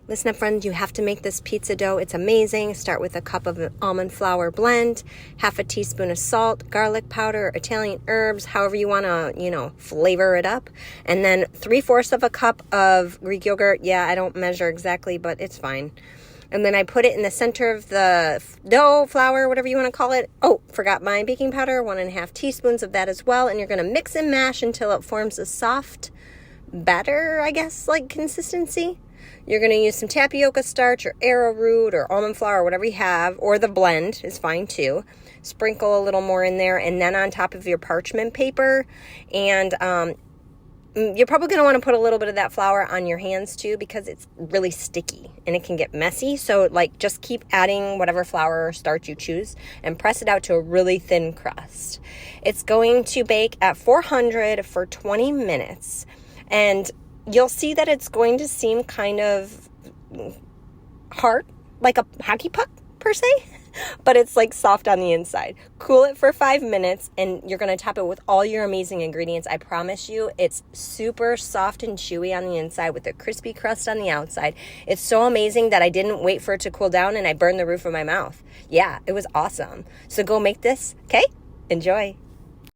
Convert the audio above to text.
Listen up, friends, you have to make this pizza dough. It's amazing. Start with a cup of almond flour blend, half a teaspoon of salt, garlic powder, Italian herbs, however you want to, flavor it up. And then 3/4 of a cup of Greek yogurt. Yeah, I don't measure exactly, but it's fine. And then I put it in the center of the dough, flour, whatever you want to call it. Oh, forgot my baking powder, 1.5 teaspoons of that as well. And you're going to mix and mash until it forms a soft batter, I guess, like consistency. You're going to use some tapioca starch or arrowroot or almond flour, whatever you have, or the blend is fine too. Sprinkle a little more in there, and then on top of your parchment paper. And you're probably going to want to put a little bit of that flour on your hands too, because it's really sticky and it can get messy. So just keep adding whatever flour or starch you choose and press it out to a really thin crust. It's going to bake at 400 for 20 minutes. And you'll see that it's going to seem kind of hard, like a hockey puck per se, but it's soft on the inside. Cool it for 5 minutes, and you're going to top it with all your amazing ingredients. I promise you, it's super soft and chewy on the inside with a crispy crust on the outside. It's so amazing that I didn't wait for it to cool down and I burned the roof of my mouth. Yeah, it was awesome. So go make this, okay? Enjoy.